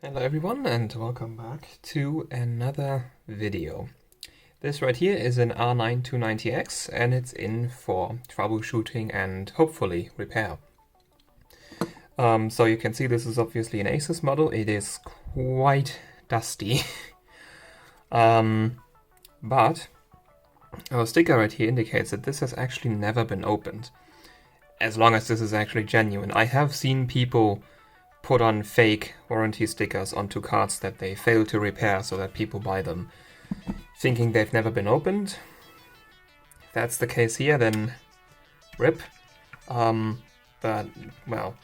Hello everyone and welcome back to another video. This right here is an R9290X and it's in for troubleshooting and hopefully repair. So you can see this is obviously an Asus model. It is quite dusty. But our sticker right here indicates that this has actually never been opened. As long as this is actually genuine. I have seen people put on fake warranty stickers onto cards that they fail to repair so that people buy them, thinking they've never been opened. If that's the case here, then RIP. But, well,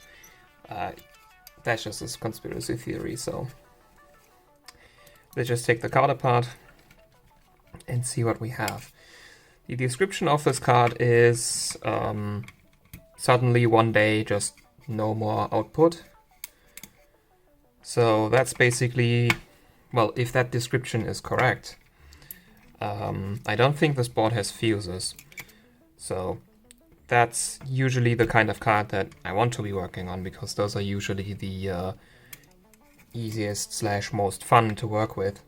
that's just a conspiracy theory, so let's just take the card apart and see what we have. The description of this card is suddenly one day just no more output. So that's basically, well, if that description is correct, I don't think this board has fuses. So that's usually the kind of card that I want to be working on, because those are usually the easiest / most fun to work with.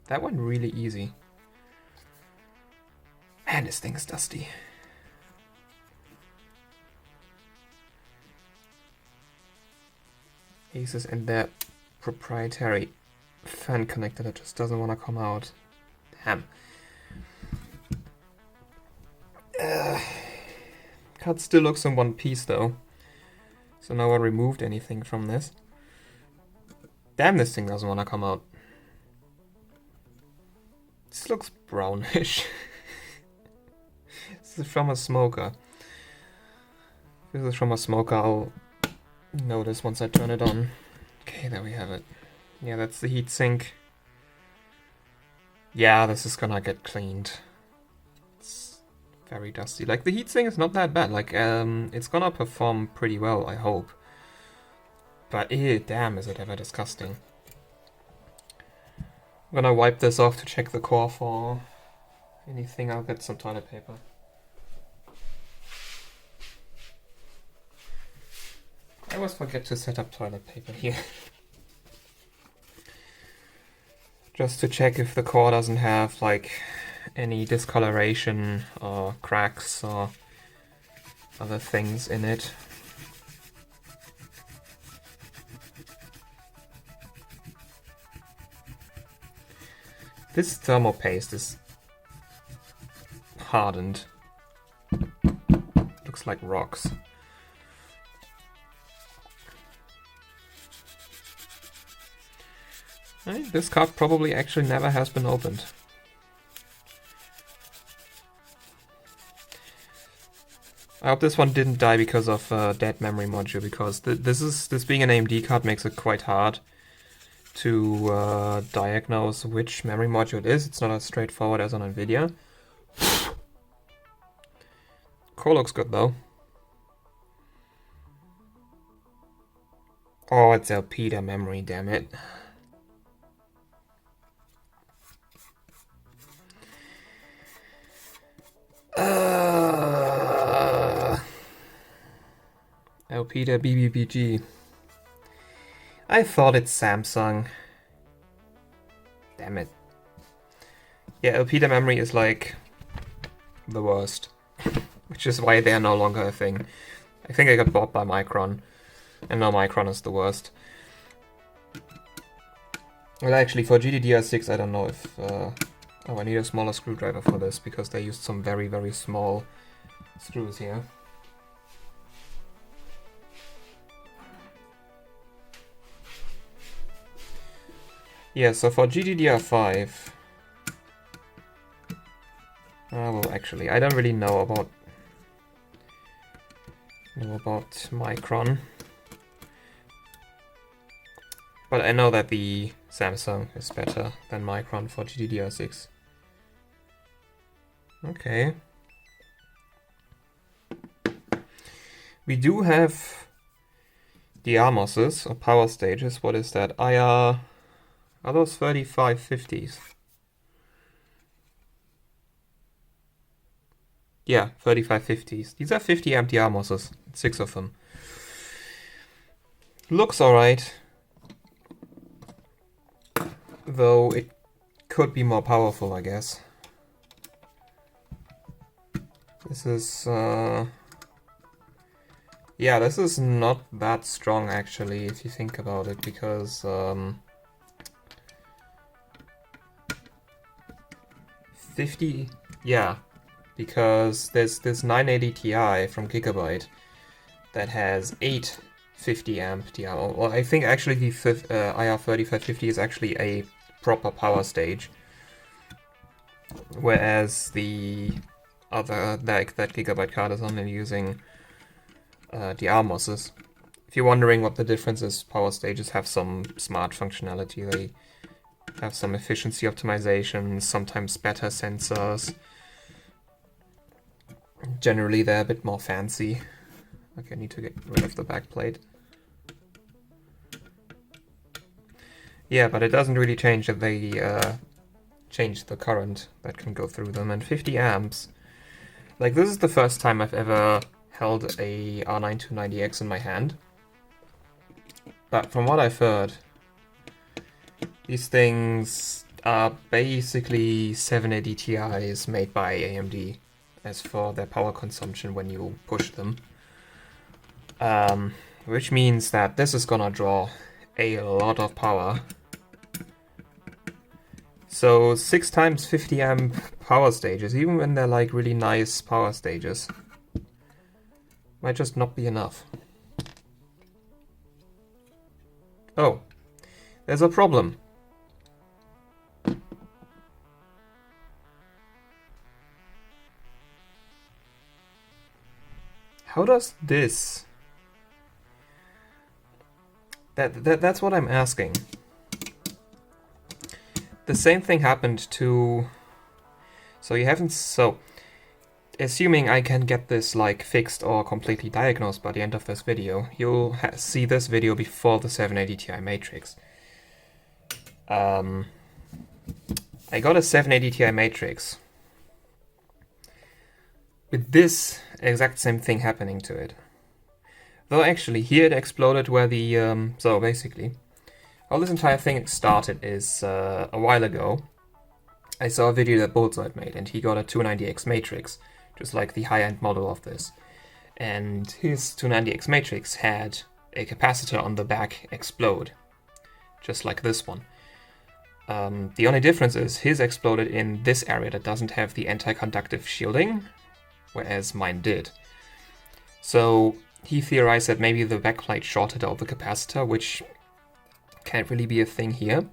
That one really easy. Man, this thing's dusty. Asus and their proprietary fan connector that just doesn't want to come out. Damn. Card still looks in one piece though. So no one removed anything from this. Damn, this thing doesn't want to come out. This looks brownish. This is from a smoker. If this is from a smoker, I'll notice once I turn it on. Okay, there we have it. Yeah, that's the heatsink. Yeah, this is gonna get cleaned. It's very dusty. Like, the heatsink is not that bad. Like, it's gonna perform pretty well, I hope. But ew, damn, is it ever disgusting. I'm gonna wipe this off to check the core for anything. I'll get some toilet paper. I always forget to set up toilet paper here. Just to check if the core doesn't have like any discoloration or cracks or other things in it. This thermal paste is hardened. Looks like rocks. This card probably actually never has been opened. I hope this one didn't die because of dead memory module, because this being an AMD card makes it quite hard to diagnose which memory module it is. It's not as straightforward as on Nvidia. Core looks good though. Oh, it's Elpida memory, damn it. Elpida BBPG. I thought it's Samsung. Damn it. Yeah, Elpida memory is like the worst. Which is why they are no longer a thing. I think I got bought by Micron. And now Micron is the worst. Well, actually, for GDDR6, I don't know if... oh, I need a smaller screwdriver for this, because they used some very, very small screws here. Yeah, so for GDDR5... well, actually, I don't really know about Micron. But I know that the Samsung is better than Micron for GDDR6. Okay. We do have the AMOSes, or power stages. What is that? Are those 3550s? Yeah, 3550s. These are 50 amp AMOSes. 6 of them. looks alright, though it could be more powerful, I guess. This is, yeah, this is not that strong actually, if you think about it, because 50, yeah, because there's this 980 Ti from Gigabyte that has 8 50 amp Ti. Well, I think actually the IR3550 is actually a proper power stage, whereas the other, like that Gigabyte card, is only using the ARMOSes. If you're wondering what the difference is, power stages have some smart functionality. They have some efficiency optimizations, sometimes better sensors. Generally, they're a bit more fancy. Okay, I need to get rid of the backplate. Yeah, but it doesn't really change that they change the current that can go through them. And 50 amps, like this is the first time I've ever held a R9 290X in my hand. But from what I've heard, these things are basically 780 Ti's made by AMD as for their power consumption when you push them. Which means that this is gonna draw a lot of power. So 6 times 50 amp power stages, even when they're like really nice power stages, might just not be enough. Oh, there's a problem. How does this... That's what I'm asking. The same thing happened to... So you haven't... So, assuming I can get this like fixed or completely diagnosed by the end of this video, you'll see this video before the 780 Ti Matrix. I got a 780 Ti Matrix with this exact same thing happening to it. Though actually here it exploded where the... so basically, how this entire thing started is a while ago. I saw a video that Buildzoid made, and he got a 290X Matrix, just like the high-end model of this. And his 290X Matrix had a capacitor on the back explode, just like this one. The only difference is his exploded in this area that doesn't have the anti-conductive shielding, whereas mine did. So he theorized that maybe the backplate shorted out the capacitor, which can't really be a thing here.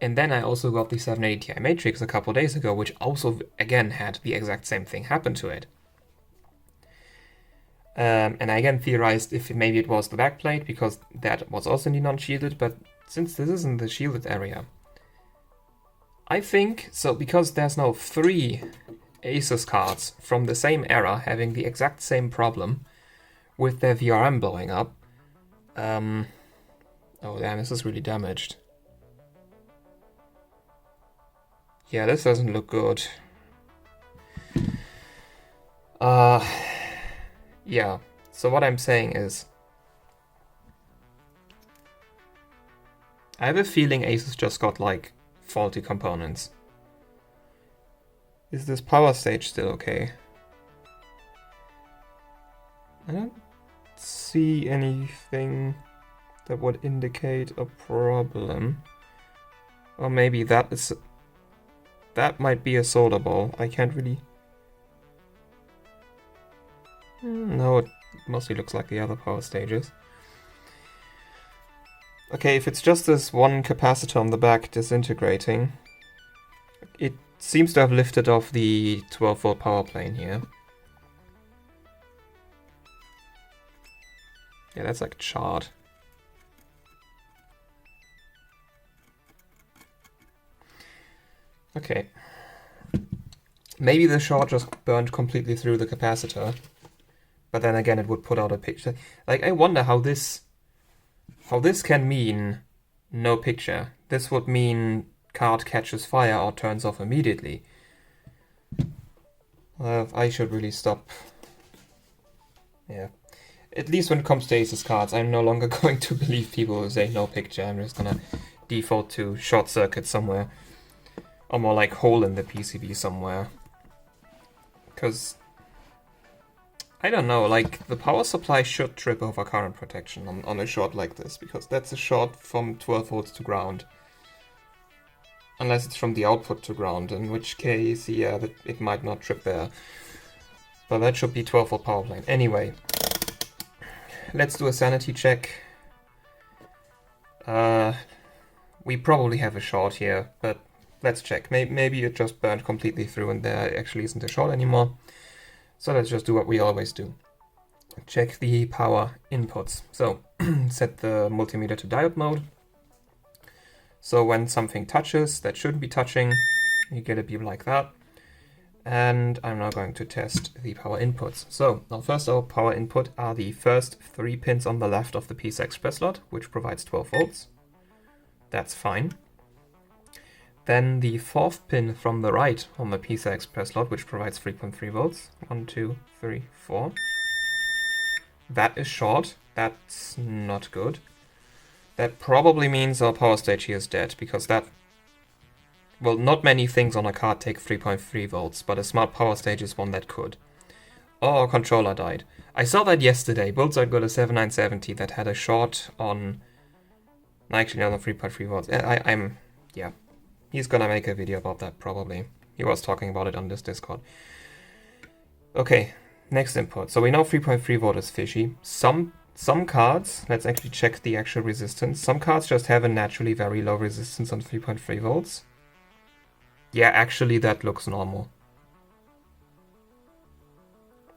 And then I also got the 780 Ti Matrix a couple days ago, which also, again, had the exact same thing happen to it. And I again theorized if maybe it was the backplate, because that was also non-shielded, but since this isn't the shielded area, I think, so because there's now 3 Asus cards from the same era having the exact same problem with their VRM blowing up. Oh damn, this is really damaged. Yeah, this doesn't look good. Yeah, so what I'm saying is, I have a feeling Asus just got like faulty components. Is this power stage still okay? I don't see anything that would indicate a problem. Or maybe that is... That might be a solder ball. I can't really... No, it mostly looks like the other power stages. Okay, if it's just this one capacitor on the back disintegrating, it seems to have lifted off the 12-volt power plane here. Yeah, that's like charred. Okay. Maybe the short just burned completely through the capacitor, but then again it would put out a picture. Like, I wonder how this can mean no picture. This would mean card catches fire or turns off immediately. I should really stop. Yeah. at least when it comes to Asus cards, I'm no longer going to believe people who say no picture. I'm just gonna default to short circuit somewhere. Or more like hole in the PCB somewhere. Because, I don't know, like, the power supply should trip over current protection on a short like this, because that's a short from 12 volts to ground. Unless it's from the output to ground, in which case, yeah, it might not trip there. But that should be 12 volt power line. Anyway, let's do a sanity check. We probably have a short here, but let's check. Maybe it just burned completely through and there actually isn't a short anymore. So let's just do what we always do. Check the power inputs. So set the multimeter to diode mode. So when something touches that shouldn't be touching, you get a beep like that. And I'm now going to test the power inputs. So now first our power input are the first 3 pins on the left of the PCI Express slot, which provides 12 volts. That's fine. Then the 4th pin from the right on the PCI Express slot, which provides 3.3 volts. 1, 2, 3, 4. That is short. That's not good. That probably means our power stage here is dead, because that... Well, not many things on a card take 3.3 volts, but a smart power stage is one that could. Or our controller died. I saw that yesterday. Buildzoid got a 7970 that had a short on... Actually, not on 3.3 volts. Yeah. He's gonna make a video about that, probably. He was talking about it on this Discord. Okay, next input. So we know 3.3 volt is fishy. Some cards, let's actually check the actual resistance. Some cards just have a naturally very low resistance on 3.3 volts. Yeah, actually that looks normal.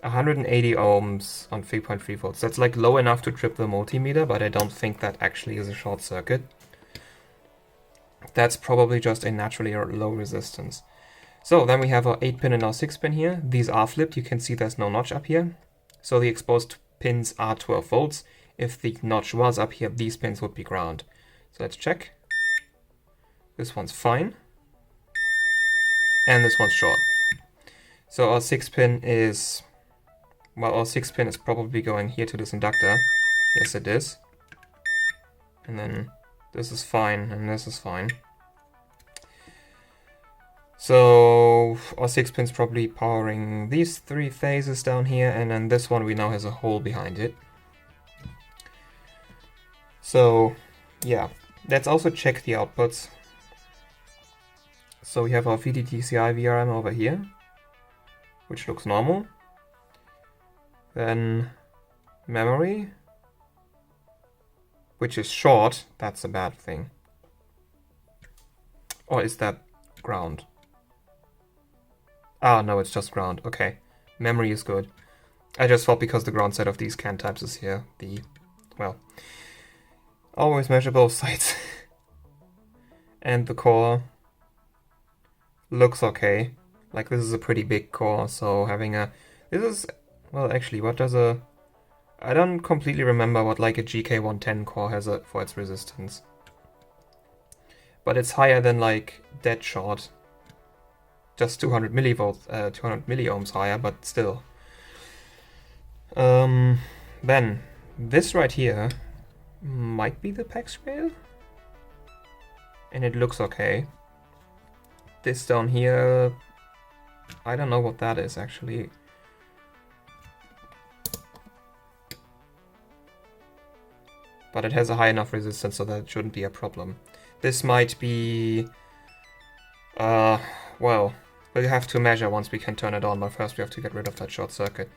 180 ohms on 3.3 volts. That's like low enough to trip the multimeter, but I don't think that actually is a short circuit. That's probably just a naturally low resistance. So then we have our 8-pin and our 6-pin here. These are flipped. You can see there's no notch up here. So the exposed pins are 12 volts. If the notch was up here, these pins would be ground. So let's check. This one's fine. And this one's short. So our 6-pin is... Well, our 6-pin is probably going here to this inductor. Yes, it is. And then this is fine, and this is fine. So our 6-pin's probably powering these 3 phases down here, and then this one we now has a hole behind it. So yeah, let's also check the outputs. So we have our VDTCI VRM over here, which looks normal. Then memory, which is short. That's a bad thing. Or is that ground? Ah, no, it's just ground. Okay. Memory is good. I just thought because the ground set of these CAN types is here, well, always measure both sides. And the core looks okay. Like, this is a pretty big core, so having well, actually, what does I don't completely remember what like a GK110 core has for its resistance. But it's higher than like dead short. Just 200 millivolts, 200 milliohms higher, but still. Then this right here might be the PAX rail, and it looks okay. This down here, I don't know what that is actually. But it has a high enough resistance so that it shouldn't be a problem. This might be... well, we'll have to measure once we can turn it on, but first we have to get rid of that short circuit.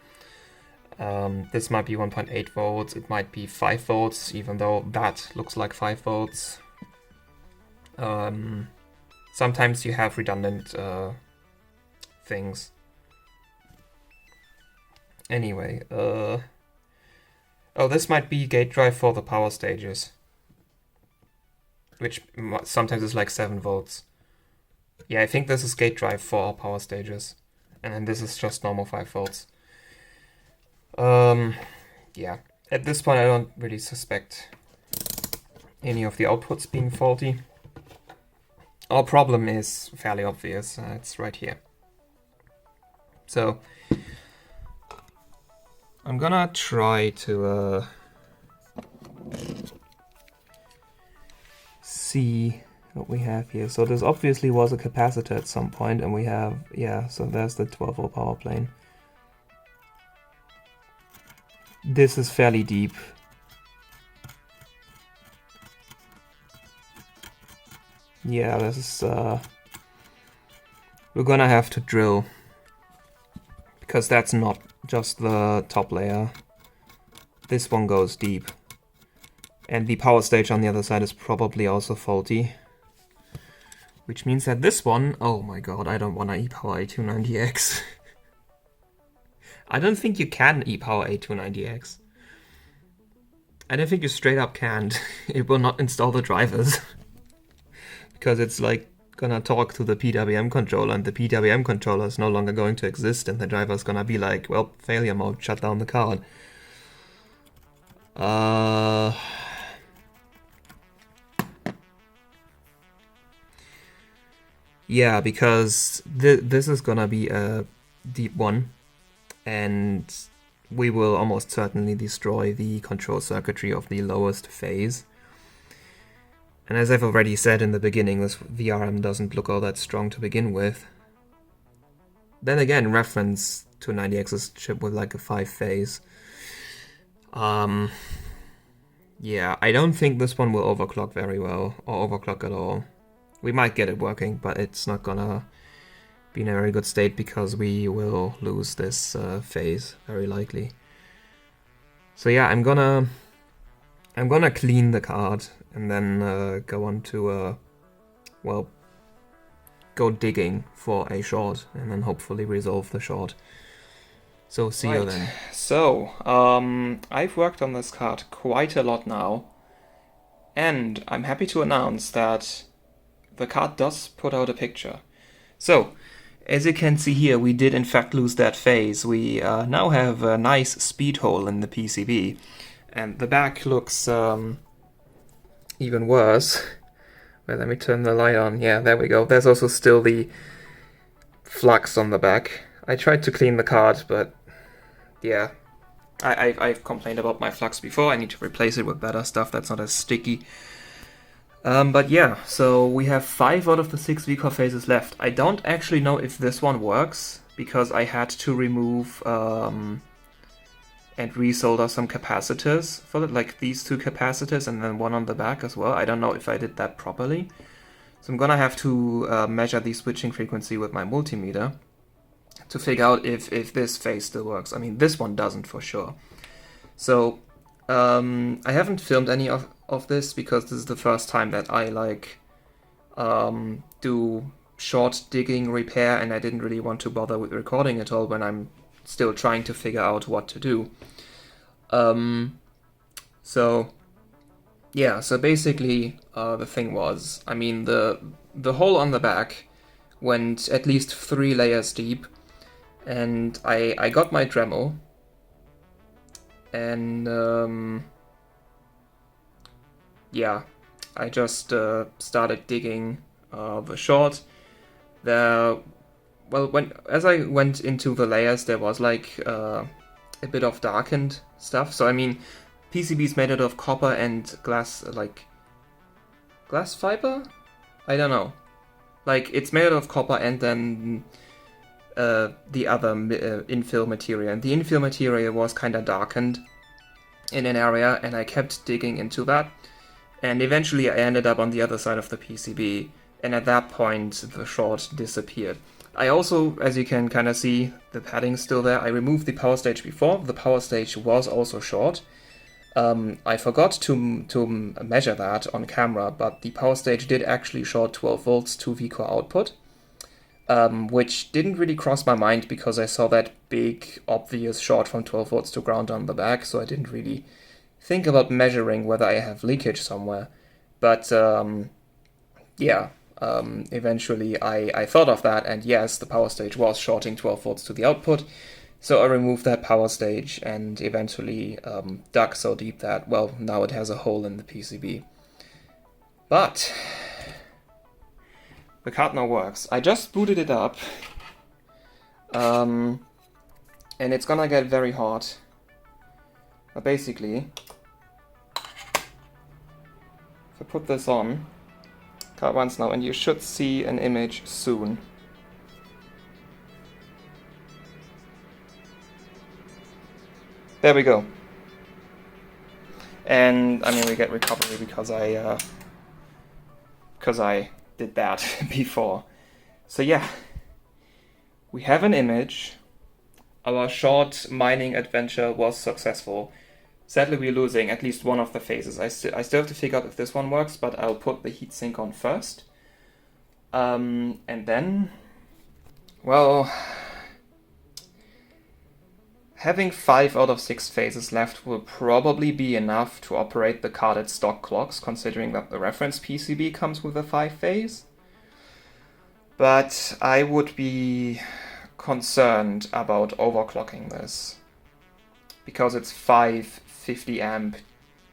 This might be 1.8 volts, it might be 5 volts, even though that looks like 5 volts. Sometimes you have redundant things. Anyway, oh, this might be gate drive for the power stages, which sometimes is like 7 volts. Yeah, I think this is gate drive for our power stages, and then this is just normal 5 volts. Yeah, at this point I don't really suspect any of the outputs being faulty. Our problem is fairly obvious, it's right here. So I'm I'm gonna try to see what we have here. So this obviously was a capacitor at some point, and we have, yeah, so there's the 12-volt power plane. This is fairly deep. Yeah, this is, we're gonna have to drill, because that's not just the top layer. This one goes deep. And the power stage on the other side is probably also faulty. Which means that this one, oh my god, I don't want to e-power A290X. I don't think you can e-power A290X. I don't think you straight up can't. It will not install the drivers. Because it's like gonna talk to the PWM controller, and the PWM controller is no longer going to exist, and the driver's gonna be like, well, failure mode, shut down the card. Yeah, because this is gonna be a deep one, and we will almost certainly destroy the control circuitry of the lowest phase. And as I've already said in the beginning, this VRM doesn't look all that strong to begin with. Then again, reference to 90X's chip with like a 5-phase. Yeah, I don't think this one will overclock very well, or overclock at all. We might get it working, but it's not gonna be in a very good state because we will lose this phase, very likely. So yeah, I'm gonna clean the card and then go on to well, go digging for a short and then hopefully resolve the short. So see you then. So I've worked on this card quite a lot now, and I'm happy to announce that the card does put out a picture. So, as you can see here, we did in fact lose that phase. We now have a nice speed hole in the PCB, and the back looks even worse. Well, let me turn the light on. Yeah, there we go. There's also still the flux on the back. I tried to clean the card, but yeah, I've complained about my flux before. I need to replace it with better stuff that's not as sticky. But yeah, so we have 5 out of the 6 VCore phases left. I don't actually know if this one works, because I had to remove and resolder some capacitors for it, like these 2 capacitors and then one on the back as well. I don't know if I did that properly. So I'm gonna have to measure the switching frequency with my multimeter to figure out if this phase still works. I mean, this one doesn't for sure. So I haven't filmed any of this because this is the first time that I like do short digging repair, and I didn't really want to bother with recording at all when I'm still trying to figure out what to do. So yeah, so basically the thing was, I mean, the hole on the back went at least 3 layers deep, and I got my Dremel and yeah, I just started digging the short. As I went into the layers, there was like a bit of darkened stuff. So I mean, PCB is made out of copper and glass, like glass fiber? I don't know. Like, it's made out of copper and then the other infill material. And the infill material was kind of darkened in an area, and I kept digging into that. And eventually I ended up on the other side of the PCB, and at that point the short disappeared. I also, as you can kind of see, the padding's still there. I removed the power stage before. The power stage was also short. I forgot to measure that on camera, but the power stage did actually short 12 volts to VCore output, which didn't really cross my mind because I saw that big, obvious short from 12 volts to ground on the back, so I didn't really think about measuring whether I have leakage somewhere. But yeah, eventually I thought of that, and yes, the power stage was shorting 12 volts to the output. So I removed that power stage and eventually dug so deep that, well, now it has a hole in the PCB. But the card now works. I just booted it up, and it's gonna get very hot. But basically, if I put this on, card runs now, and you should see an image soon. There we go. And I mean, we get recovery because I did that before. So yeah, we have an image. Our short mining adventure was successful. Sadly, we're losing at least one of the phases. I still have to figure out if this one works, but I'll put the heatsink on first. And then, well, having 5 out of 6 phases left will probably be enough to operate the card at stock clocks, considering that the reference PCB comes with a 5 phase. But I would be concerned about overclocking this, because it's 5 50 amp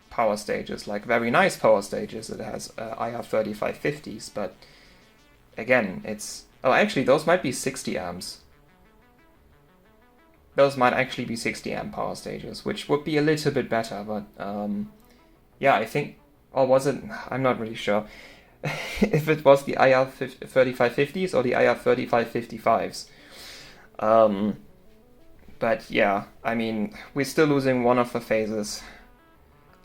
power stages, like very nice power stages. It has IR 3550s, but again, it's... Oh, actually, those might be 60 amps. Those might actually be 60 amp power stages, which would be a little bit better, but yeah, I think... Or was it? I'm not really sure if it was the IR 3550s or the IR 3555s. But yeah, I mean, we're still losing one of the phases.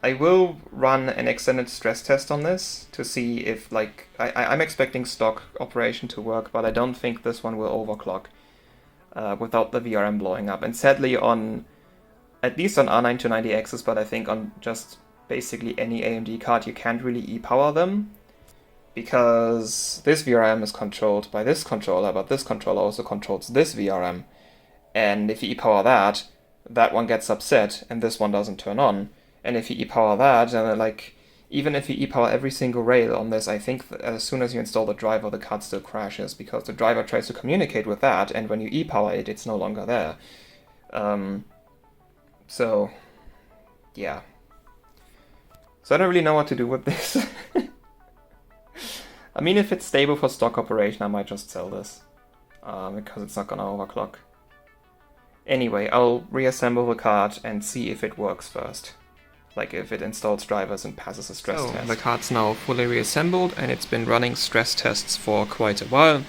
I will run an extended stress test on this to see if, like, I'm expecting stock operation to work, but I don't think this one will overclock without the VRM blowing up. And sadly, at least on R9-290Xs, but I think on just basically any AMD card, you can't really e-power them, because this VRM is controlled by this controller, but this controller also controls this VRM. And if you e-power that, that one gets upset, and this one doesn't turn on. And if you e-power that, and like, even if you e-power every single rail on this, I think that as soon as you install the driver, the card still crashes, because the driver tries to communicate with that, and when you e-power it, it's no longer there. So, yeah. So I don't really know what to do with this. I mean, if it's stable for stock operation, I might just sell this, because it's not gonna overclock. Anyway, I'll reassemble the card and see if it works first. Like if it installs drivers and passes a stress test. The card's now fully reassembled, and it's been running stress tests for quite a while.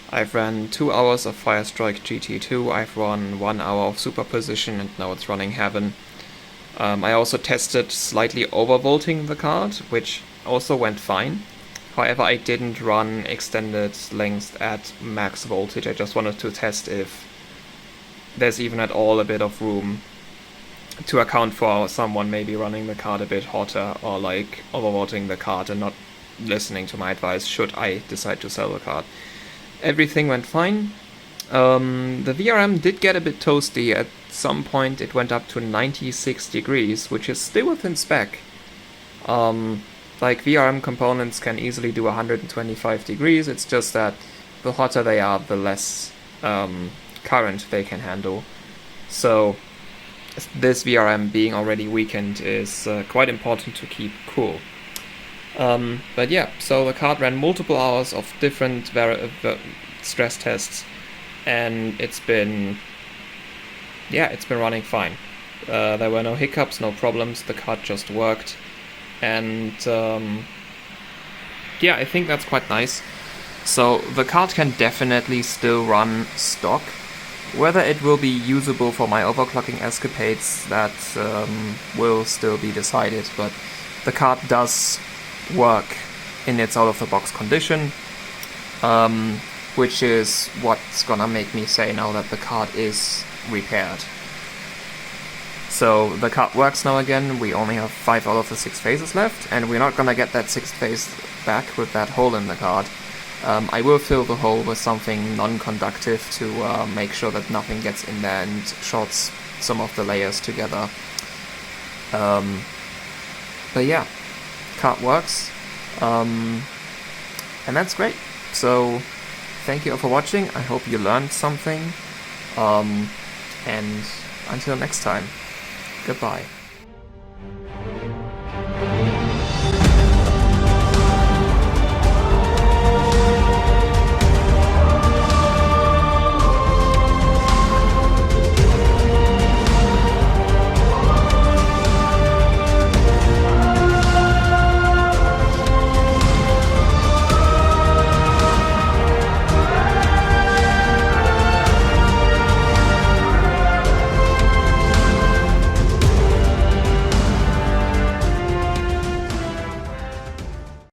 I've ran 2 hours of Firestrike GT2, I've run 1 hour of Superposition, and now it's running Heaven. I also tested slightly overvolting the card, which also went fine. However, I didn't run extended length at max voltage. I just wanted to test if there's even at all a bit of room to account for someone maybe running the card a bit hotter, or like overvolting the card and not listening to my advice should I decide to sell the card. Everything went fine. The VRM did get a bit toasty. At some point it went up to 96 degrees, which is still within spec. Like VRM components can easily do 125 degrees, it's just that the hotter they are, the less current they can handle. So this VRM being already weakened is quite important to keep cool. But yeah, so the card ran multiple hours of different stress tests, and it's been running fine. There were no hiccups, no problems, the card just worked, and yeah, I think that's quite nice. So the card can definitely still run stock. Whether it will be usable for my overclocking escapades, that will still be decided, but the card does work in its out-of-the-box condition, which is what's gonna make me say now that the card is repaired. So the card works now again. We only have 5 out of the 6 phases left, and we're not gonna get that 6th phase back with that hole in the card. I will fill the hole with something non-conductive to make sure that nothing gets in there and shorts some of the layers together. But yeah, card works, and that's great. So thank you all for watching. I hope you learned something, and until next time, goodbye.